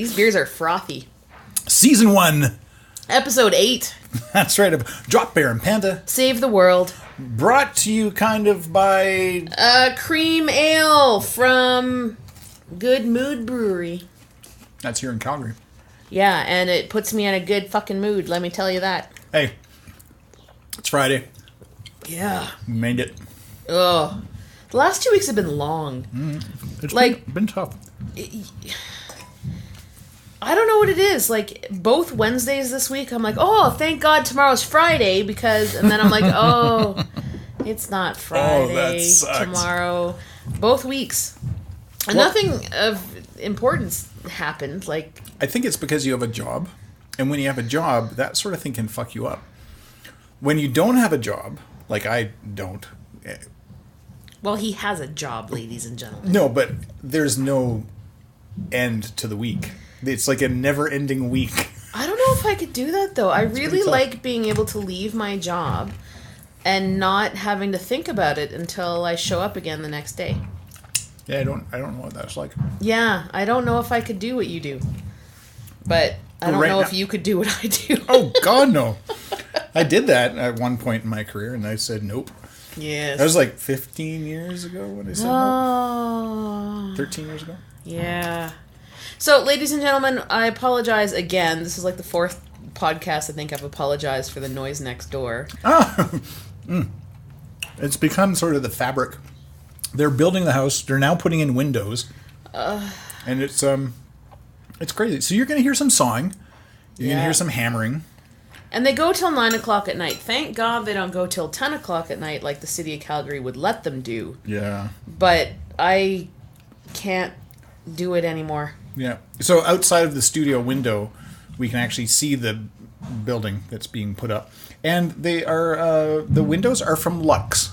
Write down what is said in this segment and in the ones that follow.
These beers are frothy. Season 1. Episode 8. That's right. Of Dropbear and Panda. Save the world. Brought to you kind of by... Cream ale from Good Mood Brewery. That's here in Calgary. Yeah, and it puts me in a good fucking mood, let me tell you that. Hey, it's Friday. Yeah. We made it. Ugh. The last 2 weeks have been long. It's been tough. I don't know what it is. Like, both Wednesdays this week, I'm like, oh, thank God tomorrow's Friday, because... And then I'm like, oh, it's not Friday tomorrow. Both weeks. And nothing of importance happened. Like, I think it's because you have a job. And when you have a job, that sort of thing can fuck you up. When you don't have a job, like I don't... Well, he has a job, ladies and gentlemen. No, but there's no end to the week. It's like a never-ending week. I don't know if I could do that, though. I really like being able to leave my job and not having to think about it until I show up again the next day. Yeah, I don't know what that's like. Yeah, I don't know if I could do what you do. But I don't know if you could do what I do. Oh, God, no. I did that at one point in my career, and I said nope. Yes. That was like 15 years ago when I said nope. 13 years ago. Yeah. So, ladies and gentlemen, I apologize again. This is like the fourth podcast I think I've apologized for the noise next door. Oh. It's become sort of the fabric. They're building the house. They're now putting in windows. And it's crazy. So you're going to hear some sawing. You're going to hear some hammering. And they go till 9 o'clock at night. Thank God they don't go till 10 o'clock at night like the city of Calgary would let them do. Yeah. But I can't do it anymore. Yeah. So outside of the studio window, we can actually see the building that's being put up. And they are, the windows are from Lux.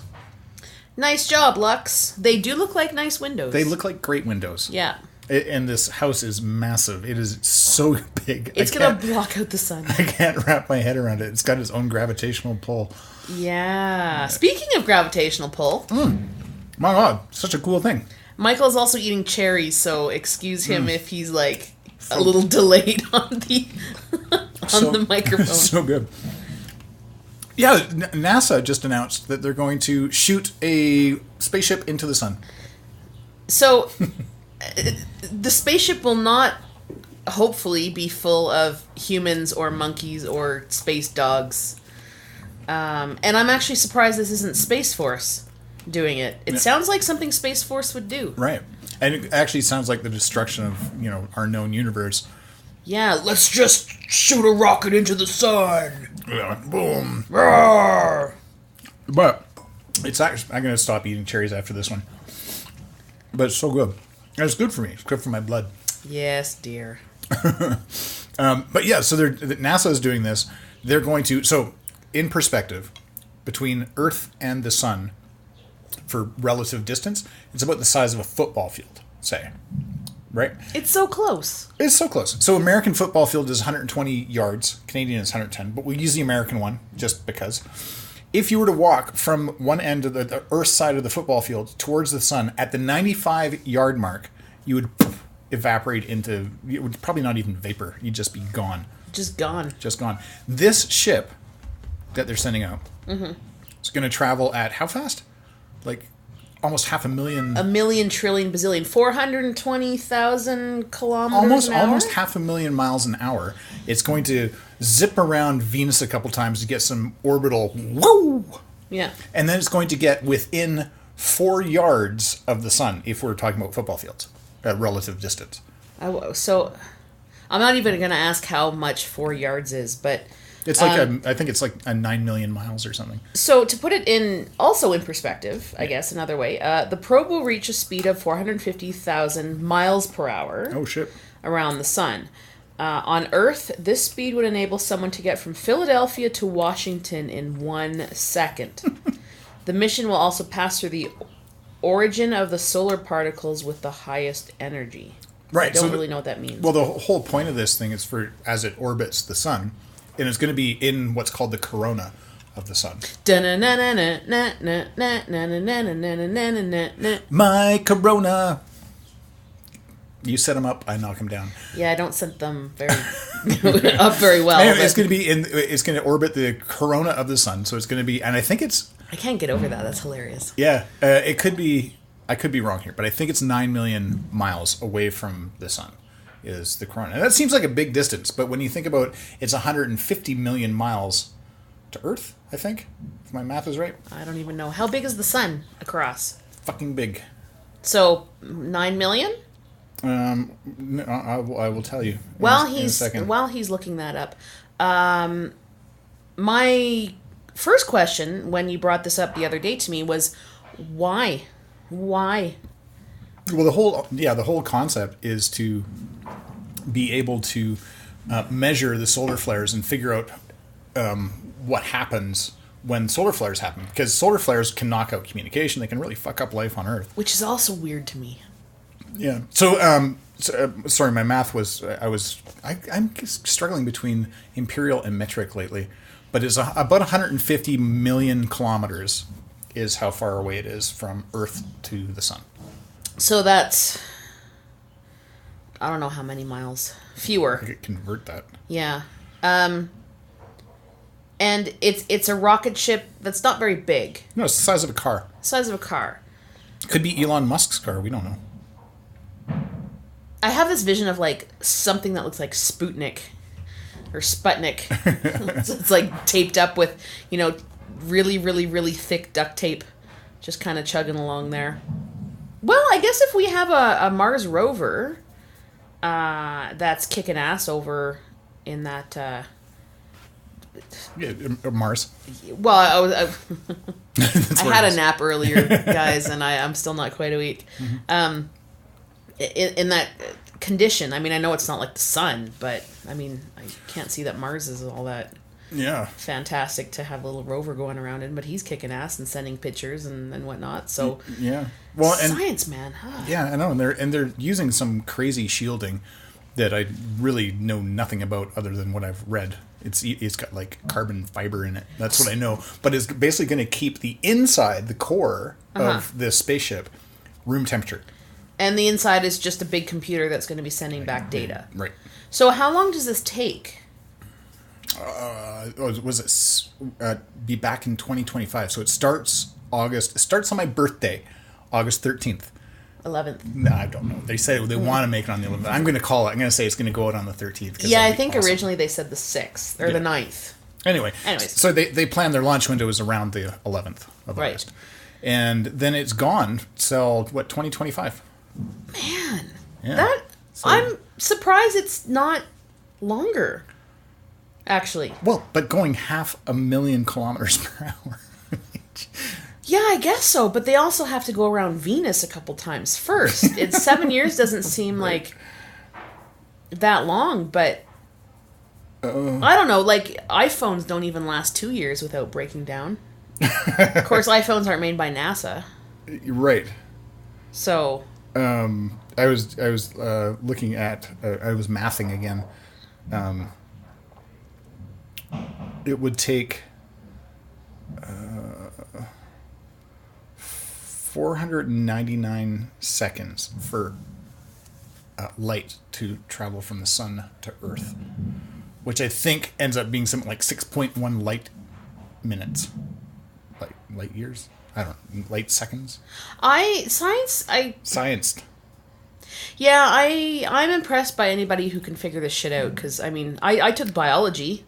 Nice job, Lux. They do look like nice windows. They look like great windows. Yeah. And this house is massive. It is so big. It's going to block out the sun. I can't wrap my head around it. It's got its own gravitational pull. Yeah. Speaking of gravitational pull. My God, such a cool thing. Michael's also eating cherries, so excuse him if he's like a little delayed on the the microphone. So good. Yeah, NASA just announced that they're going to shoot a spaceship into the sun. So... the spaceship will not, hopefully, be full of humans or monkeys or space dogs. And I'm actually surprised this isn't SpaceForce doing it. It sounds like something SpaceForce would do. Right. And it actually sounds like the destruction of, our known universe. Yeah, let's just shoot a rocket into the sun. Yeah, boom. Roar. But it's actually, I'm going to stop eating cherries after this one. But it's so good. It's good for me. It's good for my blood. Yes, dear. But yeah, so NASA is doing this. They're going to... So, in perspective, between Earth and the sun, for relative distance, it's about the size of a football field, say. Right? It's so close. It's so close. So, American football field is 120 yards. Canadian is 110. But we'll use the American one, just because. If you were to walk from one end of the Earth side of the football field towards the sun, at the 95-yard mark, you would evaporate into... It would probably not even vapor. You'd just be gone. Just gone. Just gone. This ship that they're sending out is going to travel at how fast? Like almost 500,000... A million, trillion, bazillion. 420,000 kilometers an hour? Almost 500,000 miles an hour. It's going to zip around Venus a couple times to get some orbital whoa! Yeah. And then it's going to get within 4 yards of the sun, if we're talking about football fields, at relative distance. So, I'm not even going to ask how much 4 yards is, but... It's like I think it's like a 9 million miles or something. So, to put it in perspective, I guess, another way, the probe will reach a speed of 450,000 miles per hour. Oh, shit. Around the sun. On Earth, this speed would enable someone to get from Philadelphia to Washington in 1 second. The mission will also pass through the origin of the solar particles with the highest energy. Right. I don't really know what that means. Well, the whole point of this thing is for as it orbits the sun, and it's going to be in what's called the corona of the sun. My corona. You set them up, I knock them down. Yeah, I don't set them very up very well. Anyway, it's going to be it's going to orbit the corona of the sun. So it's going to be, and I think it's. I can't get over that. That's hilarious. Yeah, it could be. I could be wrong here, but I think it's 9 million miles away from the sun is the corona. And that seems like a big distance, but when you think about it's 150 million miles to Earth, I think, if my math is right. I don't even know. How big is the sun across? Fucking big. So 9 million? No, I will tell you. In a second. While he's looking that up, my first question when you brought this up the other day to me was, why? Why? Well, the whole concept is to be able to measure the solar flares and figure out what happens when solar flares happen, because solar flares can knock out communication. They can really fuck up life on Earth, which is also weird to me. Yeah. So, sorry, my math was I'm struggling between imperial and metric lately, but it's about 150 million kilometers is how far away it is from Earth to the sun. So that's, I don't know how many miles. Fewer. I could convert that. Yeah. And it's a rocket ship that's not very big. No, it's the size of a car. Size of a car. Could be Elon Musk's car. We don't know. I have this vision of like something that looks like Sputnik or Sputnik. It's like taped up with, really, really, really thick duct tape, just kind of chugging along there. Well, I guess if we have a Mars rover that's kicking ass over in that... Yeah, Mars. Well, I had a nap earlier, guys, and I'm still not quite awake. Mm-hmm. In that condition, I mean, I know it's not like the sun, but I mean, I can't see that Mars is all that fantastic to have a little rover going around in, but he's kicking ass and sending pictures and whatnot. So yeah, well, science, man. Yeah, I know, and they're using some crazy shielding that I really know nothing about other than what I've read. It's got like carbon fiber in it. That's what I know. But it's basically going to keep the inside, the core of the spaceship, room temperature. And the inside is just a big computer that's going to be sending back data. Right. So how long does this take? Be back in 2025. So it starts August. It starts on my birthday, August 13th. 11th. No, I don't know. They say they want to make it on the 11th. I'm going to call it. I'm going to say it's going to go out on the 13th. Yeah, I think awesome. Originally they said the 6th or the 9th. Anyways. So they planned their launch window was around the 11th of August. And then it's gone till, 2025? Man. Yeah. I'm surprised it's not longer, actually. Well, but going 500,000 kilometers per hour. Yeah, I guess so, but they also have to go around Venus a couple times first. 7 years doesn't seem like that long, but I don't know, like iPhones don't even last 2 years without breaking down. Of course, iPhones aren't made by NASA. Right. So I was looking at I was mathing again. It would take 499 seconds for light to travel from the sun to Earth, which I think ends up being something like 6.1 light minutes, like light years. I don't know, light seconds. Scienced. Yeah, I'm impressed by anybody who can figure this shit out, because I mean, I took biology,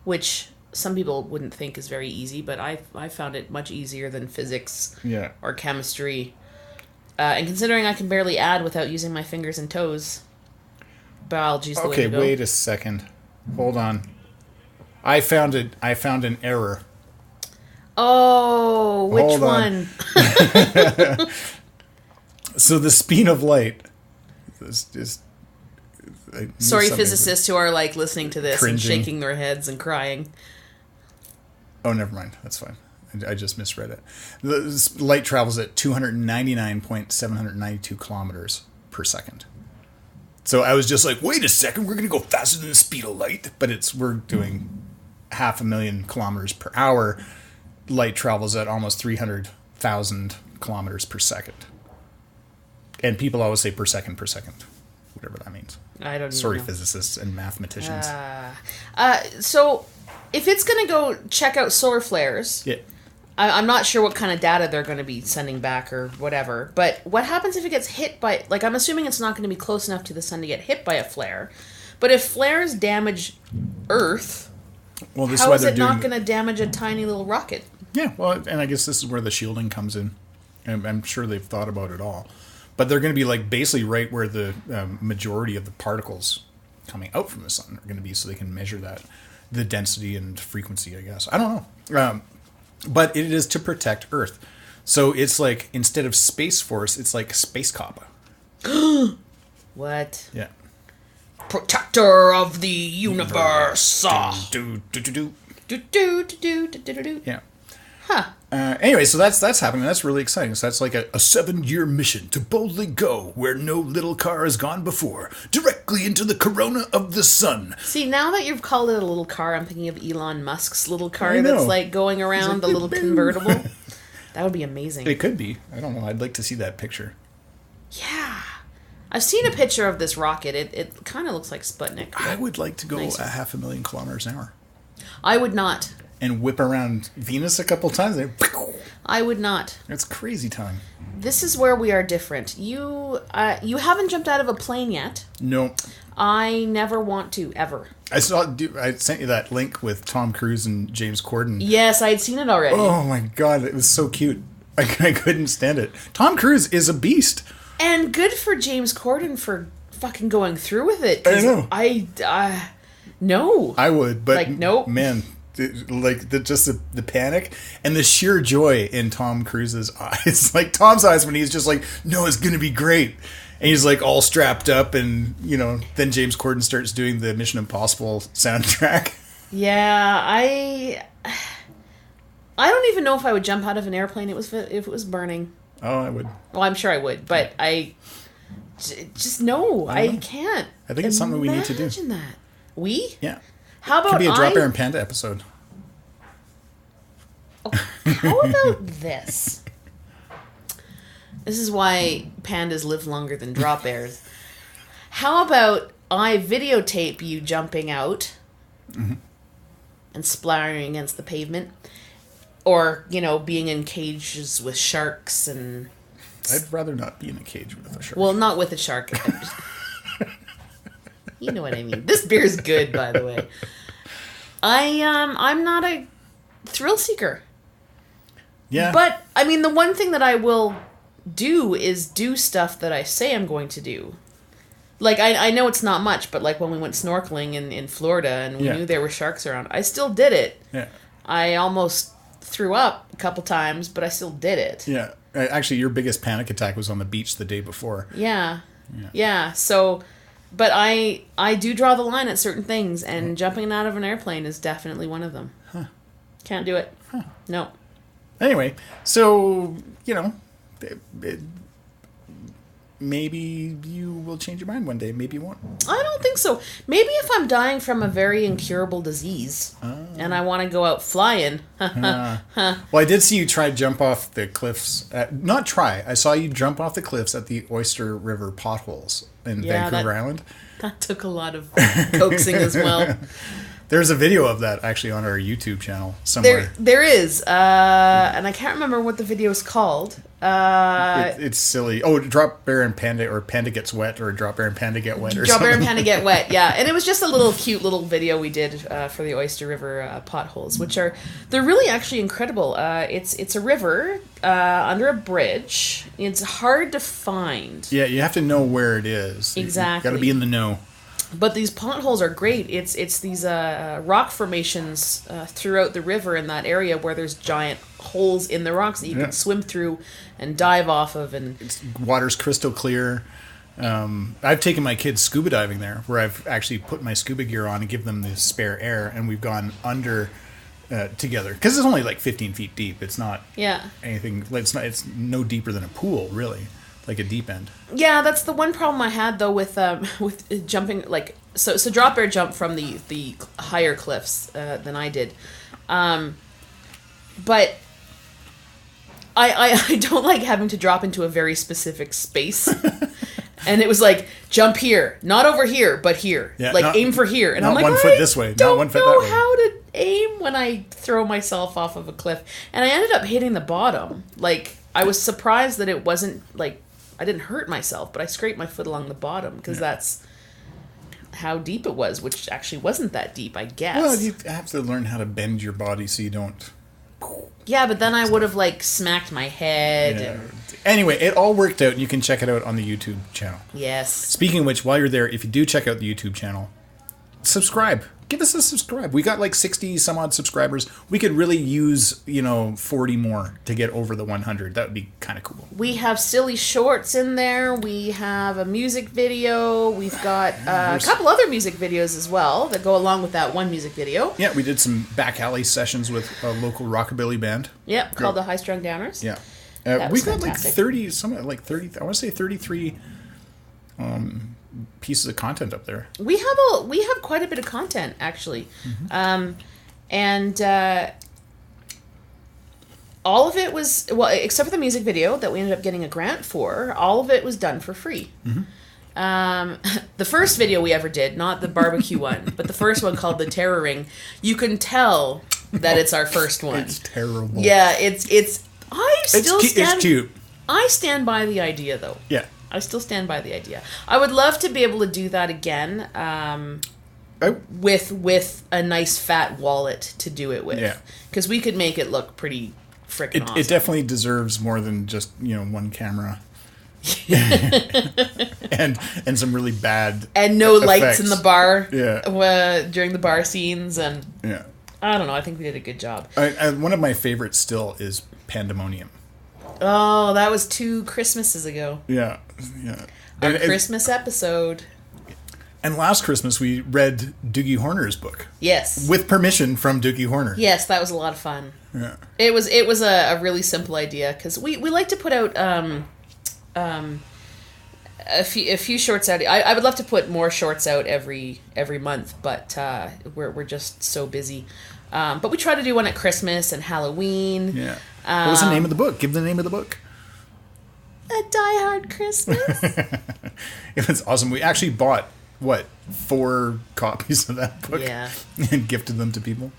which some people wouldn't think is very easy, but I found it much easier than physics or chemistry. And considering I can barely add without using my fingers and toes, biology's the way to go. Okay, wait a second. Hold on. I found an error. Oh, which one? So the speed of light is just... Sorry, physicists who are like listening to this cringing and shaking their heads and crying. Oh, never mind. That's fine. I just misread it. The light travels at 299.792 kilometers per second. So I was just like, wait a second, we're going to go faster than the speed of light. But we're doing 500,000 kilometers per hour. Light travels at almost 300,000 kilometers per second. And people always say per second. whatever that means. I don't Sorry, know. physicists and mathematicians. So if it's going to go check out solar flares, Yeah. I'm not sure what kind of data they're going to be sending back or whatever, but what happens if it gets hit by, like, I'm assuming it's not going to be close enough to the sun to get hit by a flare, but if flares damage Earth, Well, this how why is they're it not going to damage a tiny little rocket? Yeah, well, and I guess this is where the shielding comes in. I'm sure they've thought about it all. But they're going to be like basically right where the majority of the particles coming out from the sun are going to be, so they can measure that, the density and frequency, I guess. I don't know. But it is to protect Earth. So it's like, instead of SpaceForce, it's like Space Cop. What? Yeah. Protector of the universe. Do. Yeah. Huh. Anyway, so that's happening. That's really exciting. So that's like a 7-year mission to boldly go where no little car has gone before, directly into the corona of the sun. See, now that you've called it a little car, I'm thinking of Elon Musk's little car I know. that's like going around, like, the little convertible. That would be amazing. It could be. I don't know. I'd like to see that picture. Yeah. I've seen a picture of this rocket. It kind of looks like Sputnik. I would like to go Nice. 500,000 kilometers an hour I would not. and whip around Venus a couple times. I would not. That's crazy time. This is where we are different. You haven't jumped out of a plane yet. No. I never want to, ever. I sent you that link with Tom Cruise and James Corden. Yes, I had seen it already. Oh my god, it was so cute. I couldn't stand it. Tom Cruise is a beast. And good for James Corden for fucking going through with it. I know. No. I would, but Like, nope. Man, the panic and the sheer joy in Tom Cruise's eyes. Like Tom's eyes when he's just like, no, it's gonna be great. And he's like all strapped up, and then James Corden starts doing the Mission Impossible soundtrack. Yeah, I don't even know if I would jump out of an airplane if it was burning. Oh, I would. Well, I'm sure I would, but just no, I can't. I think it's something we need to do. Imagine that. We? Yeah. How about Could be a Dropbear and Panda episode. How about this? This is why pandas live longer than drop bears. How about I videotape you jumping out and splattering against the pavement? Or, being in cages with sharks and... I'd rather not be in a cage with a shark. Well, not with a shark. You know what I mean. This beer is good, by the way. I'm not a thrill seeker. Yeah. But, I mean, the one thing that I will do is do stuff that I say I'm going to do. Like, I know it's not much, but like when we went snorkeling in Florida and we knew there were sharks around, I still did it. Yeah. I almost threw up a couple times, but I still did it. Yeah. Actually, your biggest panic attack was on the beach the day before. Yeah. So, but I do draw the line at certain things, and jumping out of an airplane is definitely one of them. Huh. Can't do it. Huh. No. Anyway, so, maybe you will change your mind one day. Maybe you won't. I don't think so. Maybe if I'm dying from a very incurable disease and I want to go out flying. Well, I did see you try to jump off the cliffs. Not try. I saw you jump off the cliffs at the Oyster River potholes in Vancouver Island. That took a lot of coaxing as well. There's a video of that actually on our YouTube channel somewhere. There is. And I can't remember what the video is called. It's silly. Oh, Dropbear and Panda, or Panda Gets Wet, or Dropbear and Panda Get Wet, or something. Dropbear and Panda Get Wet, yeah. And it was just a cute little video we did for the Oyster River potholes, which they're really actually incredible. It's a river under a bridge. It's hard to find. Yeah, you have to know where it is. Exactly. You got to be in the know. But these potholes are great. It's these rock formations throughout the river in that area where there's giant holes in the rocks that you can swim through and dive off of. And water's crystal clear. I've taken my kids scuba diving there, where I've actually put my scuba gear on and give them the spare air, and we've gone under together, because it's only like 15 feet deep. It's not anything. It's no deeper than a pool, really. Like a deep end. Yeah, that's the one problem I had though with jumping. Like so Dropbear jumped from the higher cliffs than I did, but I don't like having to drop into a very specific space, And it was like, jump here, not over here, but here. Yeah, like, aim for here. And not I'm like, one foot this way, not one foot that way. I don't know how to aim when I throw myself off of a cliff. And I ended up hitting the bottom. Like, I was surprised that it wasn't, like, I didn't hurt myself, but I scraped my foot along the bottom because that's how deep it was, which actually wasn't that deep, I guess. Well, you have to learn how to bend your body so you don't... Yeah, but then I would have, like, smacked my head. Yeah. And... Anyway, it all worked out. You can check it out on the YouTube channel. Yes. Speaking of which, while you're there, if you do check out the YouTube channel, subscribe. Give us a subscribe. We got like 60 some odd subscribers. We could really use, 40 more to get over the 100. That would be kind of cool. We have silly shorts in there. We have a music video. We've got a couple other music videos as well that go along with that one music video. Yeah, we did some back alley sessions with a local rockabilly band. Yep, called the High Strung Downers. Yeah. We got like 30, something like 30, I want to say 33 pieces of content up there. We have quite a bit of content, actually. And all of it was, well, except for the music video that we ended up getting a grant for, all of it was done for free. The first video we ever did, not the barbecue one, but the first one called The Terror Ring, you can tell that it's our first one. It's terrible. Yeah, it's cute. I stand by the idea, though. Yeah. I still stand by the idea. I would love to be able to do that again with a nice fat wallet to do it with. Yeah. Because we could make it look pretty freaking awesome. It definitely deserves more than just, one camera. and some really bad and no effects. lights in the bar during the bar scenes. And yeah. I don't know. I think we did a good job. One of my favorites still is Pandemonium. Oh, that was 2 Christmases ago. Yeah. Our Christmas episode. And last Christmas we read Doogie Horner's book. Yes. With permission from Doogie Horner. Yes, that was a lot of fun. Yeah. It was a really simple idea because we like to put out a few shorts out. I would love to put more shorts out every month, but we're just so busy. But we try to do one at Christmas and Halloween. Yeah. What was the name of the book? Give the name of the book. A Die Hard Christmas. It was awesome. We actually bought 4 copies of that book. Yeah. And gifted them to people.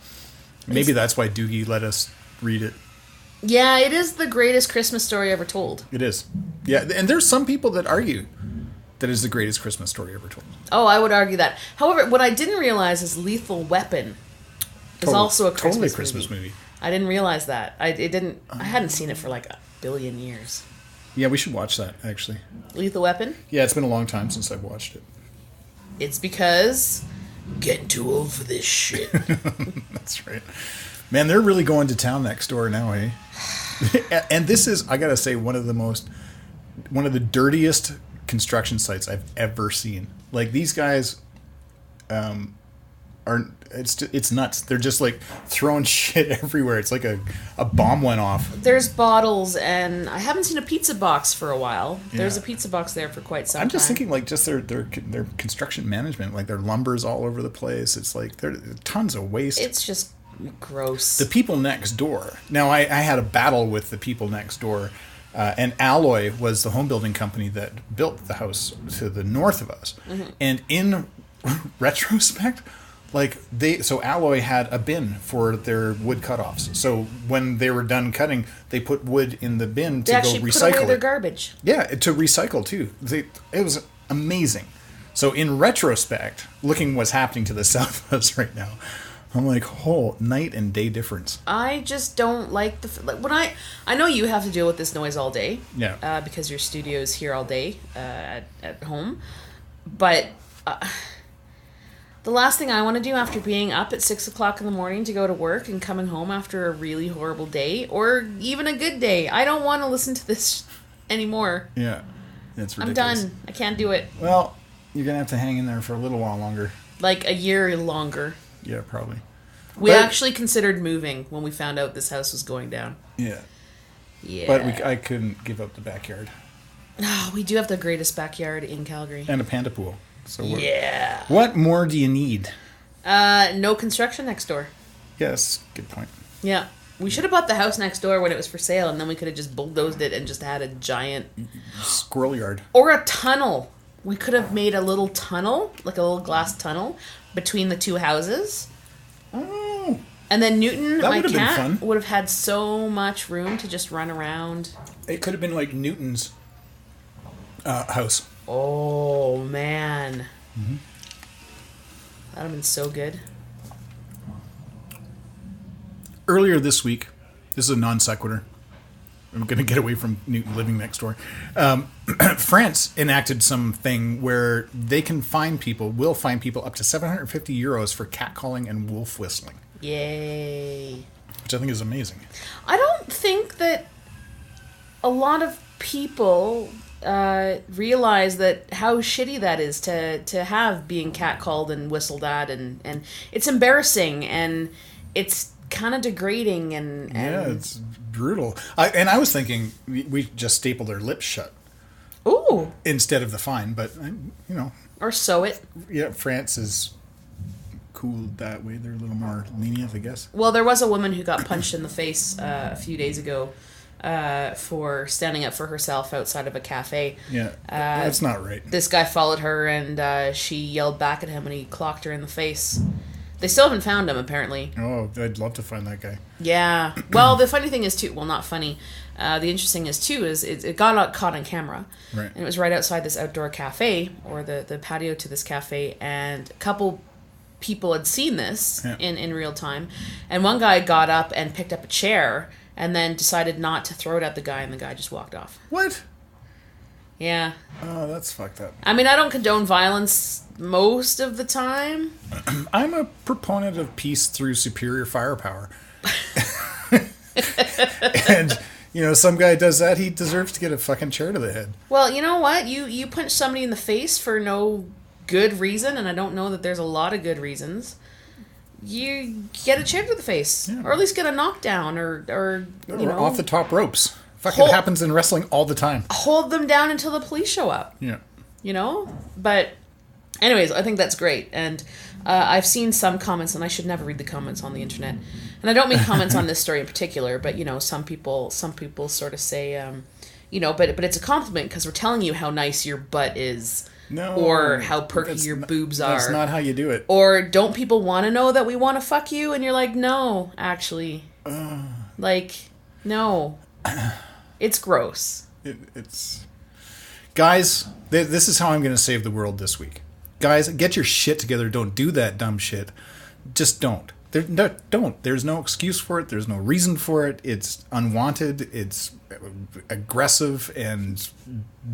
Maybe that's why Doogie let us read it. Yeah, it is the greatest Christmas story ever told. It is. Yeah, and there's some people that argue that is the greatest Christmas story ever told. Oh, I would argue that. However, what I didn't realize is Lethal Weapon is also a Christmas movie. I didn't realize that. I hadn't seen it for like a billion years. Yeah, we should watch that, actually. Lethal Weapon? Yeah, it's been a long time since I've watched it. It's because getting too old for this shit. That's right. Man, they're really going to town next door now, eh? And this is, I gotta say, one of the dirtiest construction sites I've ever seen. Like, these guys it's nuts. They're just like throwing shit everywhere. It's like a bomb went off. There's bottles, and I haven't seen a pizza box for a while. There's a pizza box there for quite some time. I'm just thinking, like, just their construction management, like their lumber's all over the place. It's like there are tons of waste. It's just gross. The people next door. Now, I had a battle with the people next door. And Alloy was the home building company that built the house to the north of us. Mm-hmm. And in retrospect, so Alloy had a bin for their wood cutoffs. So when they were done cutting, they put wood in the bin to go recycle it. They actually put away their garbage. Yeah, to recycle too. It was amazing. So in retrospect, looking what's happening to the south of us right now, I'm like, night and day difference. I just don't like when I know you have to deal with this noise all day. Yeah. Because your studio's here all day at home, but the last thing I want to do after being up at 6 o'clock in the morning to go to work and coming home after a really horrible day or even a good day, I don't want to listen to this anymore. Yeah, it's ridiculous. I'm done. I can't do it. Well, you're gonna have to hang in there for a little while longer. Like a year longer. Yeah, probably. We actually considered moving when we found out this house was going down. Yeah. Yeah. But I couldn't give up the backyard. Oh, we do have the greatest backyard in Calgary. And a panda pool. So yeah. What more do you need? No construction next door. Yes, good point. Yeah. We should have bought the house next door when it was for sale, and then we could have just bulldozed it and just had a giant... squirrel yard. Or a tunnel. we could have made a little tunnel, like a little glass tunnel, between the two houses. Oh. And then Newton, That my would have been cat, fun. would have had so much room to just run around. It could have been like Newton's house. Oh, man. Mm-hmm. That would have been so good. Earlier this week, this is a non sequitur. I'm going to get away from Newton living next door. France enacted something where they can will fine people up to 750 euros for catcalling and wolf whistling. Yay. Which I think is amazing. I don't think that a lot of people realize that how shitty that is to have being catcalled and whistled at, and it's embarrassing, and it's kind of degrading, and yeah, it's brutal. I was thinking we just staple their lips shut. Ooh. Instead of the fine, but or sew it. Yeah, France is cool that way. They're a little more lenient, I guess. Well, there was a woman who got punched in the face a few days ago for standing up for herself outside of a cafe. Yeah, that's not right. This guy followed her, and she yelled back at him, and he clocked her in the face. They still haven't found him, apparently. Oh, I'd love to find that guy. Yeah. Well, the funny thing is, too... Well, not funny. The interesting is, too, is it got caught on camera. Right. And it was right outside this outdoor cafe, or the patio to this cafe, and a couple people had seen this in real time. And one guy got up and picked up a chair, and then decided not to throw it at the guy, and the guy just walked off. What? Yeah. Oh, that's fucked up. I mean, I don't condone violence most of the time. I'm a proponent of peace through superior firepower. And, some guy does that, he deserves to get a fucking chair to the head. Well, you know what? You punch somebody in the face for no good reason, and I don't know that there's a lot of good reasons. You get a chair to the face. Yeah. Or at least get a knockdown, or off the top ropes. Fucking happens in wrestling all the time. Hold them down until the police show up. Yeah. But anyways, I think that's great. And I've seen some comments, and I should never read the comments on the internet. And I don't mean comments on this story in particular, but, some people sort of say, but it's a compliment because we're telling you how nice your butt is. No. Or how perky your boobs are. That's not how you do it. Or don't people want to know that we want to fuck you? And you're like, no, actually. No. It's gross. It's... Guys, this is how I'm going to save the world this week. Guys, get your shit together. Don't do that dumb shit. Just don't. Don't. There's no excuse for it. There's no reason for it. It's unwanted. It's aggressive and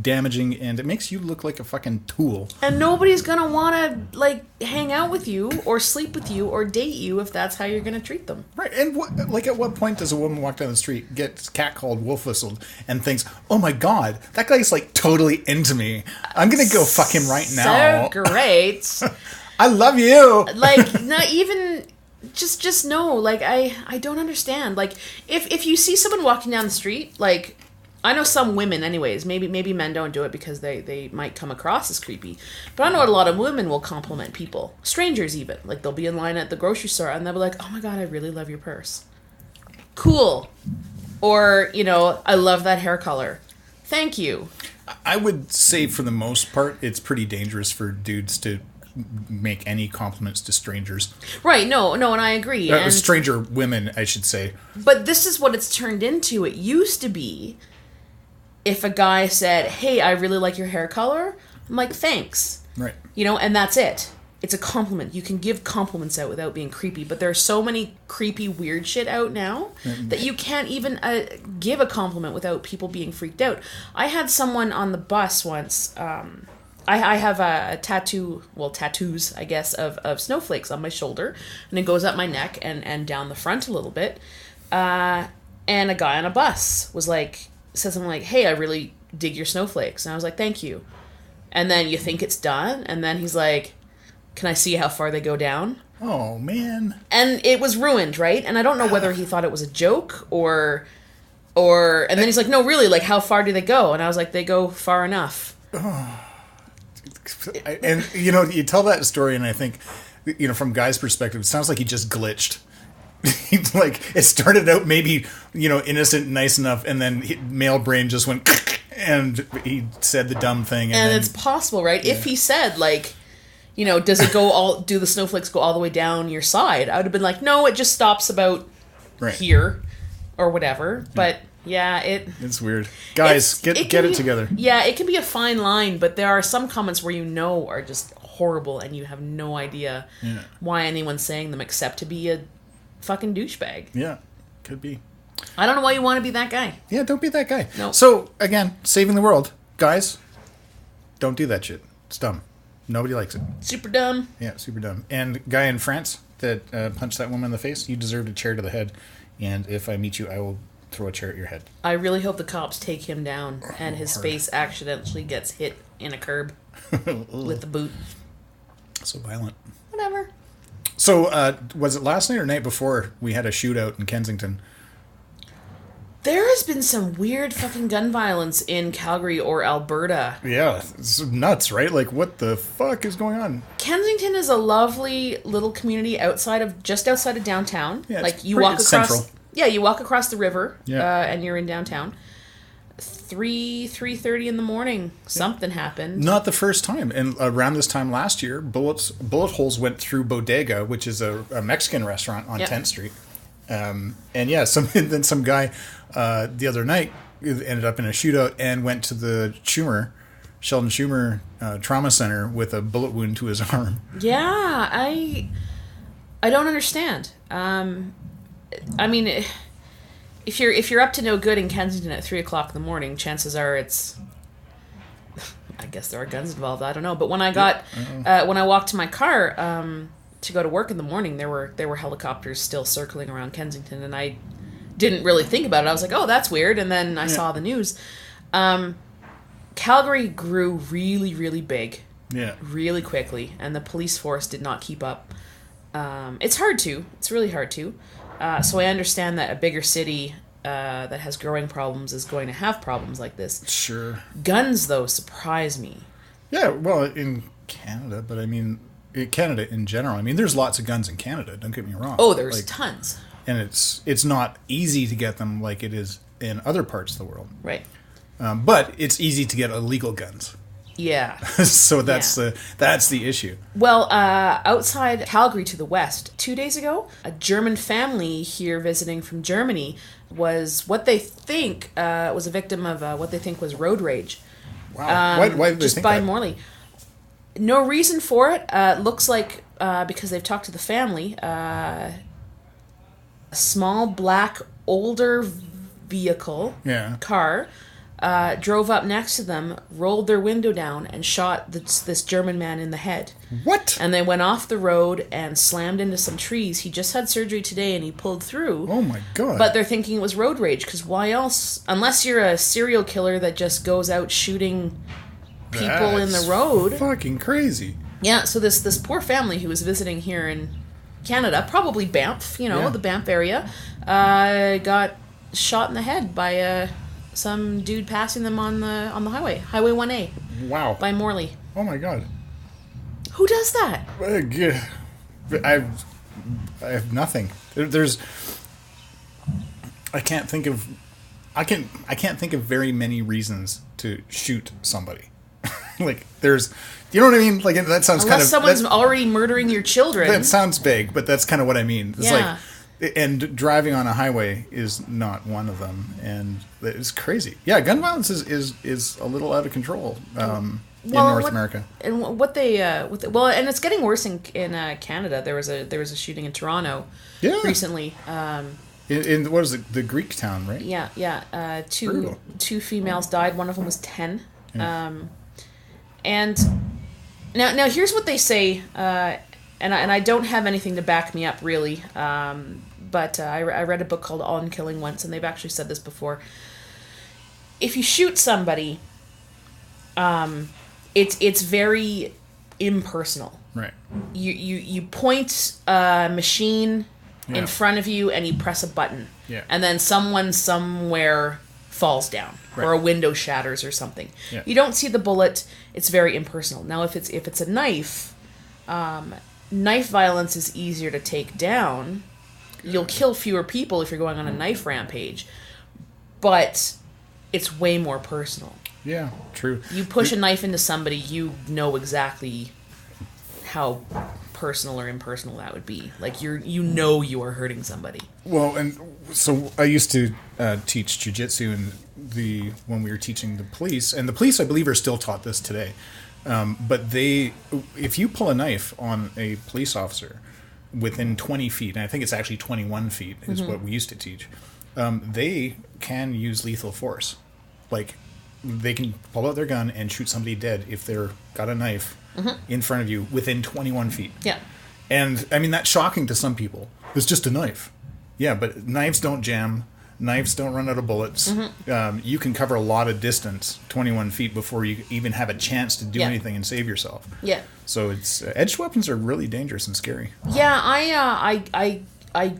damaging, and it makes you look like a fucking tool. And nobody's going to want to, hang out with you or sleep with you or date you if that's how you're going to treat them. Right. And at what point does a woman walk down the street, get catcalled, wolf whistled, and thinks, oh my God, that guy's totally into me. I'm going to go fuck him right now. So great. I love you. Not even... Just no, I don't understand. If you see someone walking down the street, I know some women anyways, maybe men don't do it because they might come across as creepy, but I know a lot of women will compliment people, strangers even. They'll be in line at the grocery store and they'll be like, oh my God, I really love your purse. Cool. Or, I love that hair color. Thank you. I would say for the most part, it's pretty dangerous for dudes to make any compliments to strangers. Right, no, and I agree. Stranger women, I should say. But this is what it's turned into. It used to be, if a guy said, hey, I really like your hair color, I'm like, thanks. Right. And that's it. It's a compliment. You can give compliments out without being creepy, but there's so many creepy, weird shit out now that you can't even give a compliment without people being freaked out. I had someone on the bus once... I have a tattoos, I guess, of snowflakes on my shoulder, and it goes up my neck and down the front a little bit. And a guy on a bus said something like, hey, I really dig your snowflakes. And I was like, thank you. And then you think it's done, and then he's like, can I see how far they go down? Oh, man. And it was ruined, right? And I don't know whether he thought it was a joke or and then he's like, no, really, how far do they go? And I was like, they go far enough. And you tell that story, and I think, from Guy's perspective, it sounds like he just glitched. It started out maybe innocent, nice enough, and then male brain just went, And he said the dumb thing. And it's possible, right? Yeah. If he said, like, you know, do the snowflakes go all the way down your side? I would have been like, no, it just stops about here or whatever. But yeah, it's weird. Guys, get it together. Yeah, it can be a fine line, but there are some comments where are just horrible and you have no idea why anyone's saying them except to be a fucking douchebag. Yeah, could be. I don't know why you want to be that guy. Yeah, don't be that guy. No. So, again, saving the world. Guys, don't do that shit. It's dumb. Nobody likes it. Super dumb. Yeah, super dumb. And guy in France that punched that woman in the face, you deserved a chair to the head. And if I meet you, I will throw a chair at your head. I really hope the cops take him down and his face accidentally gets hit in a curb with the boot. So violent. Whatever. So, was it last night or night before we had a shootout in Kensington? There has been some weird fucking gun violence in Calgary or Alberta. Yeah, it's nuts, right? Like, what the fuck is going on? Kensington is a lovely little community just outside of downtown. Yeah, like you walk across. Central. Yeah, you walk across the river, and you're in downtown. 3:30 in the morning, something happened. Not the first time. And around this time last year, bullet holes went through Bodega, which is a Mexican restaurant on 10th Street. And yeah, then some guy the other night ended up in a shootout and went to the Sheldon Schumer trauma center with a bullet wound to his arm. Yeah, I don't understand. I mean, if you're up to no good in Kensington at 3:00 in the morning, chances are it's. I guess there are guns involved. I don't know, but when I walked to my car to go to work in the morning, there were helicopters still circling around Kensington, and I didn't really think about it. I was like, oh, that's weird, and then I saw the news. Calgary grew really, really big, really quickly, and the police force did not keep up. It's hard to. It's really hard to. So I understand that a bigger city that has growing problems is going to have problems like this. Sure. Guns, though, surprise me. Yeah, well, in Canada, but I mean, Canada in general. I mean, there's lots of guns in Canada, don't get me wrong. Oh, there's tons. And it's not easy to get them like it is in other parts of the world. Right. But it's easy to get illegal guns. Yeah. So that's the issue. Well, outside Calgary to the west, 2 days ago, a German family here visiting from Germany was what they think was a victim of what they think was road rage. Wow. Why did they just think by that? Morley. No reason for it. Looks like because they've talked to the family, a small black older vehicle car drove up next to them, rolled their window down, and shot this German man in the head. What? And they went off the road and slammed into some trees. He just had surgery today and he pulled through. Oh my God. But they're thinking it was road rage, because why else? Unless you're a serial killer that just goes out shooting people in the road. Fucking crazy. Yeah, so this poor family who was visiting here in Canada, probably Banff, the Banff area, got shot in the head by some dude passing them on the highway 1A. Wow. By Morley. Oh my God. Who does that? I have nothing. I can't think of very many reasons to shoot somebody. Like there's, you know what I mean? Like that sounds Unless someone's already murdering your children. That sounds vague, but that's kind of what I mean. It's like, and driving on a highway is not one of them, and it's crazy. Yeah, gun violence is a little out of control in North America. And and it's getting worse in Canada. There was a shooting in Toronto recently. In what is it, the Greek town, right? Yeah. Two females died. One of them was 10. Yeah. And now here's what they say, and I don't have anything to back me up really, but I read a book called On Killing once, and they've actually said this before. If you shoot somebody, it's very impersonal. Right. You point a machine in front of you and you press a button, and then someone somewhere falls down, or a window shatters or something. Yeah. You don't see the bullet. It's very impersonal. Now, if it's a knife, knife violence is easier to take down. You'll kill fewer people if you're going on a knife rampage, but it's way more personal. Yeah, true. You push a knife into somebody, you know exactly how personal or impersonal that would be. Like, you know you are hurting somebody. Well, and so I used to teach jiu-jitsu when we were teaching the police, and the police, I believe, are still taught this today. But if you pull a knife on a police officer within 20 feet, and I think it's actually 21 feet is what we used to teach, they can use lethal force. Like, they can pull out their gun and shoot somebody dead if they're got a knife in front of you within 21 feet. Yeah. And, I mean, that's shocking to some people. It's just a knife. Yeah, but knives don't jam. Knives don't run out of bullets. You can cover a lot of distance, 21 feet, before you even have a chance to do anything and save yourself. Yeah. So it's edged weapons are really dangerous and scary. Yeah, I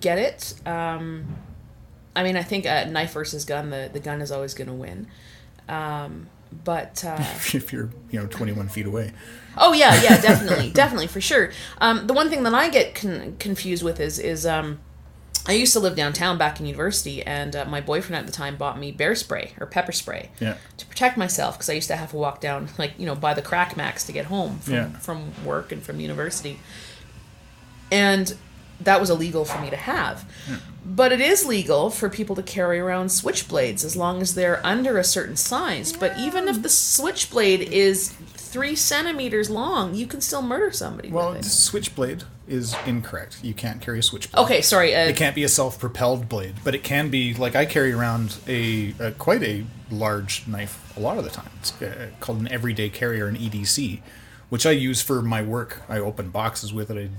get it. I mean, I think knife versus gun, the gun is always going to win. But if you're 21 feet away. Oh yeah, definitely for sure. The one thing that I get confused with is I used to live downtown back in university, and my boyfriend at the time bought me bear spray or pepper spray to protect myself, because I used to have to walk down by the crack max to get home from work and from university, and that was illegal for me to have. But it is legal for people to carry around switchblades as long as they're under a certain size. But even if the switchblade is 3 centimeters long, you can still murder somebody with it. Switchblade is incorrect. You can't carry a switchblade. Okay, sorry. It can't be a self-propelled blade, but it can be, like, I carry around quite a large knife a lot of the time. It's called an everyday carrier, an EDC, which I use for my work. I open boxes with it. I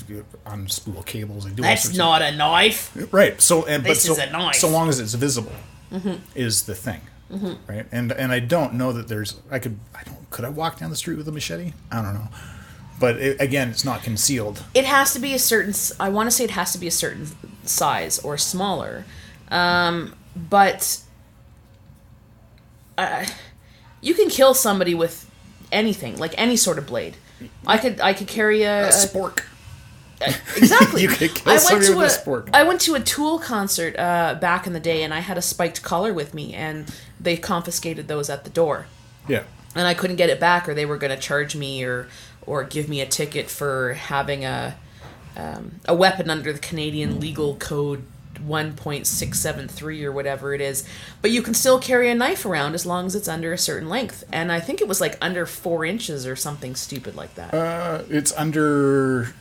unspool cables. I do. That's not a knife. Right. So, this is a knife. So long as it's visible, is the thing. Right. And I don't know that there's. Could I walk down the street with a machete? I don't know. But again, it's not concealed. It has to be a certain. I want to say it has to be a certain size or smaller, but you can kill somebody with anything, like any sort of blade. I could carry a spork. Exactly. You could kill somebody with a spork. I went to a Tool concert back in the day, and I had a spiked collar with me, and they confiscated those at the door. Yeah. And I couldn't get it back, or they were going to charge me or give me a ticket for having a weapon under the Canadian legal code 1.673 or whatever it is. But you can still carry a knife around as long as it's under a certain length. And I think it was like under 4 inches or something stupid like that. It's under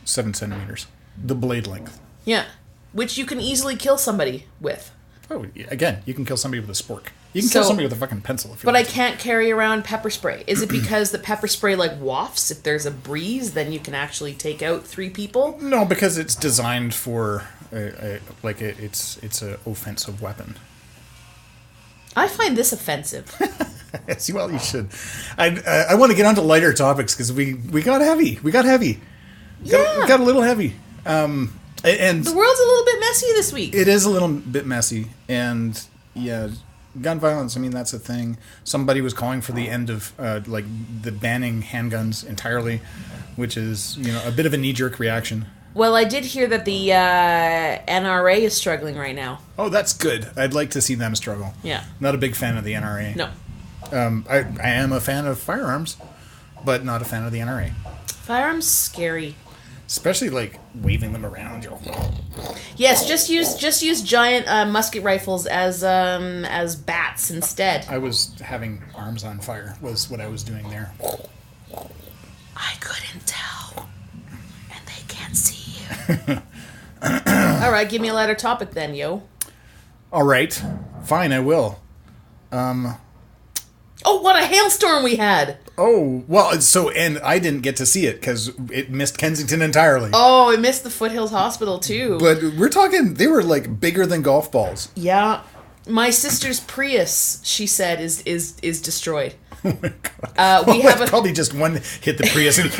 7 centimeters. The blade length. Yeah. Which you can easily kill somebody with. Oh, again, you can kill somebody with a spork. You can kill somebody with a fucking pencil if you want. But I can't carry around pepper spray. Is it because the pepper spray like wafts? If there's a breeze, then you can actually take out 3 people? No, because it's designed for it's an offensive weapon. I find this offensive. Yes, well, you should. I want to get on to lighter topics because we got heavy. We got heavy. We got a little heavy. And the world's a little bit messy this week. It is a little bit messy, and yeah. Gun violence, I mean, that's a thing. Somebody was calling for the end of, the banning handguns entirely, which is, a bit of a knee-jerk reaction. Well, I did hear that the NRA is struggling right now. Oh, that's good. I'd like to see them struggle. Yeah. Not a big fan of the NRA. No. I am a fan of firearms, but not a fan of the NRA. Firearms scary. Especially, waving them around. Yes, just use giant musket rifles as bats instead. I was having arms on fire, was what I was doing there. I couldn't tell. And they can't see you. All right, give me a lighter topic then, yo. All right. Fine, I will. Oh, what a hailstorm we had! Oh, well, and I didn't get to see it because it missed Kensington entirely. Oh, it missed the Foothills Hospital, too. But we're talking, they were, bigger than golf balls. Yeah. My sister's Prius, she said, is destroyed. Oh, my God. We have probably just one hit the Prius and...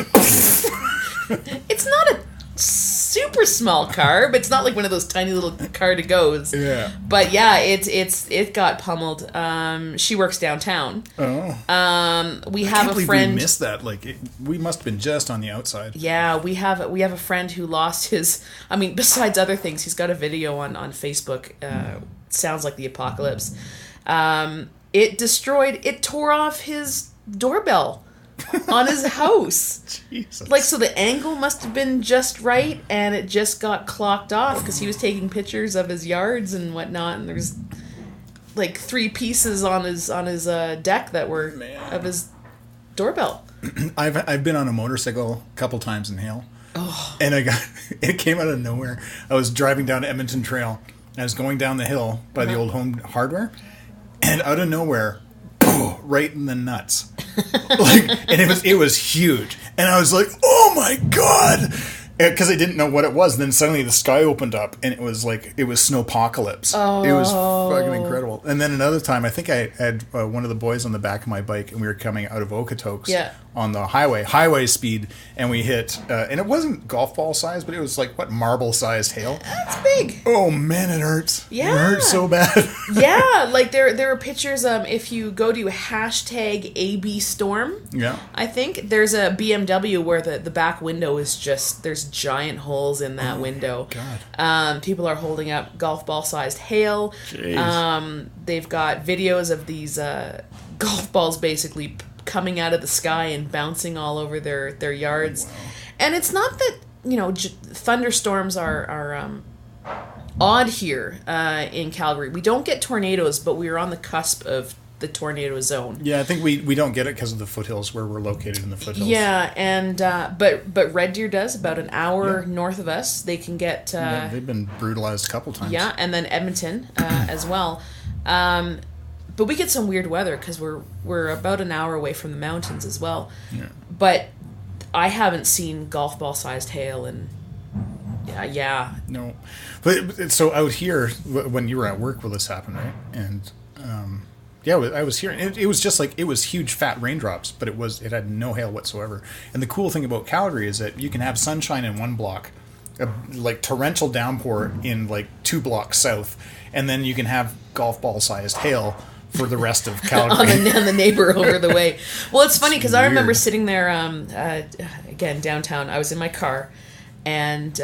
It's not a super small car, but it's not like one of those tiny little car-to-goes. Yeah. But yeah, it got pummeled. She works downtown. Oh. We have a friend. We missed that. We must have been just on the outside. Yeah, we have a friend who lost his. I mean, besides other things, he's got a video on Facebook. Sounds like the apocalypse. it tore off his doorbell on his house. Jesus. Like, so the angle must have been just right, and it just got clocked off because he was taking pictures of his yards and whatnot, and there's like 3 pieces on his deck that were of his doorbell. I've been on a motorcycle a couple times in hail, and it came out of nowhere. I was driving down Edmonton Trail, and I was going down the hill by the old Home Hardware, and out of nowhere, right in the nuts. And it was huge, and I was like, oh my god, because I didn't know what it was. And then suddenly the sky opened up, and it was snowpocalypse. It was fucking incredible. And then another time, I think I had one of the boys on the back of my bike, and we were coming out of Okotoks on the highway speed, and we hit, and it wasn't golf ball size, but it was like, marble sized hail. That's big. Oh man, it hurts. Yeah. It hurts so bad. Yeah, like there are pictures, if you go to #ABStorm, I think there's a BMW where the back window is there's giant holes in that window. God. People are holding up golf ball sized hail. Jeez. They've got videos of these golf balls basically coming out of the sky and bouncing all over their yards. Wow. And it's not that, thunderstorms are odd here in Calgary. We don't get tornadoes, but we are on the cusp of the tornado zone. Yeah, I think we don't get it because of the foothills, where we're located in the foothills. Yeah, and but Red Deer does, about an hour north of us. They can get they've been brutalized a couple times. Yeah, and then Edmonton as well. But we get some weird weather because we're about an hour away from the mountains as well. Yeah. But I haven't seen golf ball sized hail, and no. But so out here, when you were at work, will this happen, right? And I was hearing it was just like, it was huge fat raindrops, but it had no hail whatsoever. And the cool thing about Calgary is that you can have sunshine in one block, like torrential downpour in like 2 blocks south, and then you can have golf ball sized hail for the rest of Calgary. on the neighbor over the way. Well, it's funny because I remember sitting there again downtown. I was in my car, and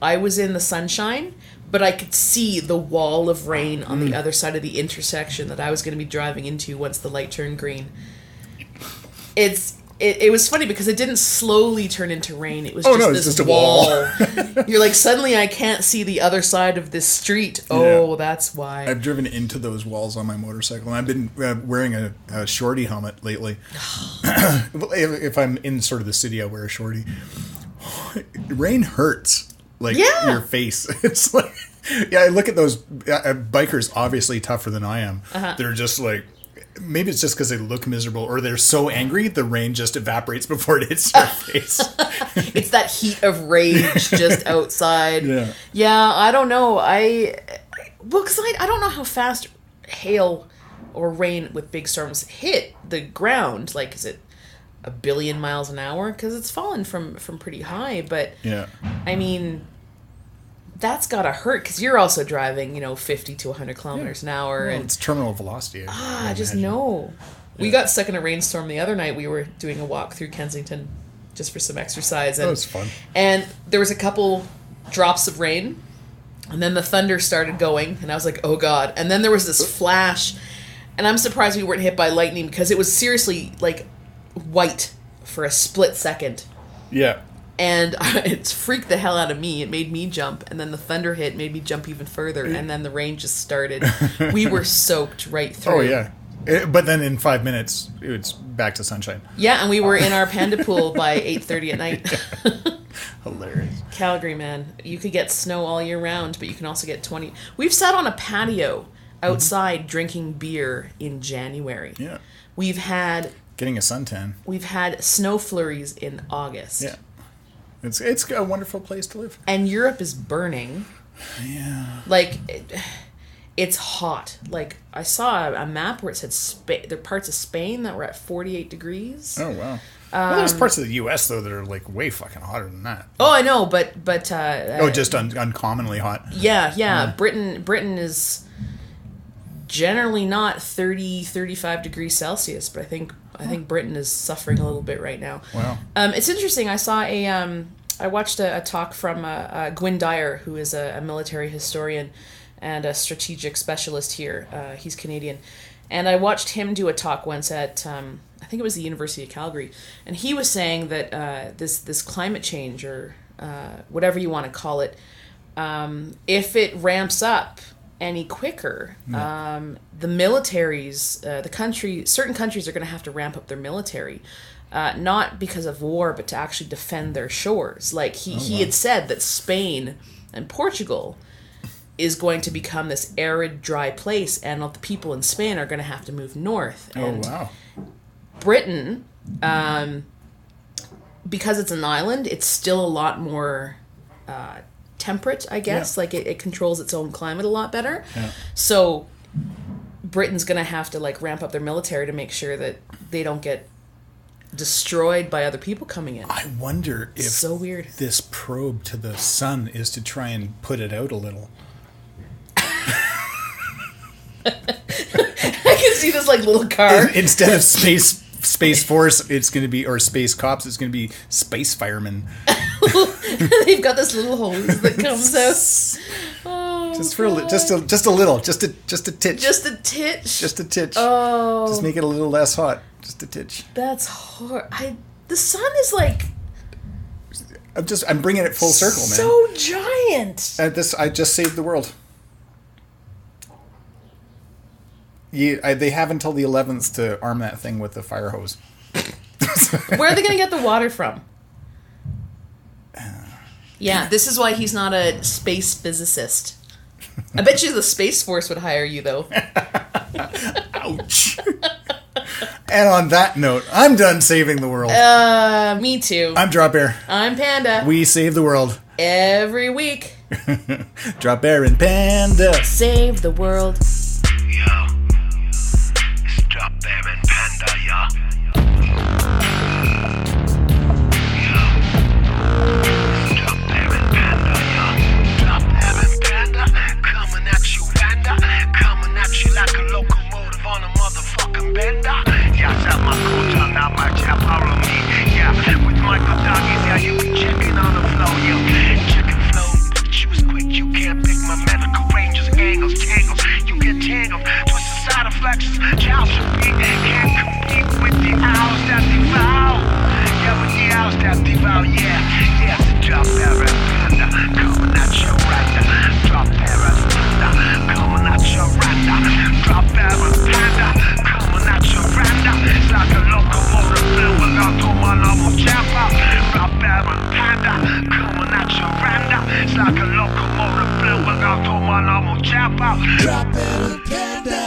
I was in the sunshine, but I could see the wall of rain on the other side of the intersection that I was going to be driving into once the light turned green. It was funny because it didn't slowly turn into rain. It was just a wall. You're like, suddenly I can't see the other side of this street. Oh, that's why. I've driven into those walls on my motorcycle, and I've been wearing a shorty helmet lately. If I'm in sort of the city, I wear a shorty. Rain hurts. Like your face. It's like, I look at those bikers, obviously tougher than I am. They're just like, maybe it's just because they look miserable, or they're so angry the rain just evaporates before it hits their face. It's that heat of rage just outside. Yeah, I don't know. Because I don't know how fast hail or rain with big storms hit the ground. Like, is it 1 billion miles an hour? Because it's fallen from pretty high, but I mean, that's gotta hurt because you're also driving 50 to 100 kilometers an hour. Well, and it's terminal velocity. I just know. We got stuck in a rainstorm the other night. We were doing a walk through Kensington just for some exercise, and that was fun. And there was a couple drops of rain, and then the thunder started going, and I was like, oh god. And then there was this flash, and I'm surprised we weren't hit by lightning because it was seriously like white for a split second. Yeah. And it freaked the hell out of me. It made me jump, and then the thunder hit, made me jump even further, and then the rain just started. We were soaked right through. Oh yeah. But then in 5 minutes, it's back to sunshine. Yeah, and we were in our Panda pool by 8:30 at night. Hilarious. Calgary, man. You could get snow all year round, but you can also get 20. We've sat on a patio outside drinking beer in January. Yeah. We've had... Getting a suntan. We've had snow flurries in August. Yeah. It's a wonderful place to live. And Europe is burning. Yeah. Like, it's hot. Like, I saw a map where it said there are parts of Spain that were at 48 degrees. Oh, wow. Well, there's parts of the U.S., though, that are, like, way fucking hotter than that. Oh, I know, but just uncommonly hot. Yeah. Britain is generally not 35 degrees Celsius, but I think Britain is suffering a little bit right now. Wow. It's interesting. I saw I watched a talk from Gwyn Dyer, who is a military historian and a strategic specialist here. He's Canadian. And I watched him do a talk once at, I think it was the University of Calgary, and he was saying that this climate change, or whatever you want to call it, if it ramps up any quicker, the militaries, certain countries are going to have to ramp up their military, not because of war, but to actually defend their shores. Like he had said that Spain and Portugal is going to become this arid, dry place, and all the people in Spain are going to have to move north. And Britain, because it's an island, it's still a lot more temperate, I guess. Like it controls its own climate a lot better. Yeah. So Britain's going to have to like ramp up their military to make sure that they don't get destroyed by other people coming in. I wonder if so weird. This probe to the sun is to try and put it out a little. I can see this like little car. Instead of SpaceForce, it's going to be, or Space Cops, it's going to be Space Firemen. They've got this little hose that comes out. Oh, just a little, just a titch. Just a titch. Just a titch. Oh, just make it a little less hot. Just a titch. That's hard. The sun is like. I'm bringing it full circle, man. So giant. I just saved the world. They have until the 11th to arm that thing with the fire hose. Where are they going to get the water from? Yeah, this is why he's not a space physicist. I bet you the SpaceForce would hire you, though. Ouch. And on that note, I'm done saving the world. Me too. I'm Dropbear. I'm Panda. We save the world. Every week. Dropbear and Panda. Save the world. Yo. It's Dropbear and Panda, yo. Yo. It's Dropbear and Panda, yo. Dropbear and Panda. Coming at you, Panda. Coming at you like a locomotive on a motherfucking bender. Yeah, set my culture, now my chap, follow me. Yeah, with Michael Doggies, yeah, you be checking on the flow, yo. Checking flow, but you was quick, you can't pick my medical ranges, angles, tangles. You get tangled, twisted side reflections. Child should be, can't compete with the owls that devour. Yeah, with the owls that devour, yeah. Yeah, it's a Dropbear and Panda, coming at you right now. Dropbear and Panda, coming at you right now. Dropbear and Panda, coming at you right now. It's like a locomotive blowing out to my normal chopper. Dropbear and Panda, coming at you right now. It's like a locomotive blowing out to my normal chopper. Dropbear and Panda.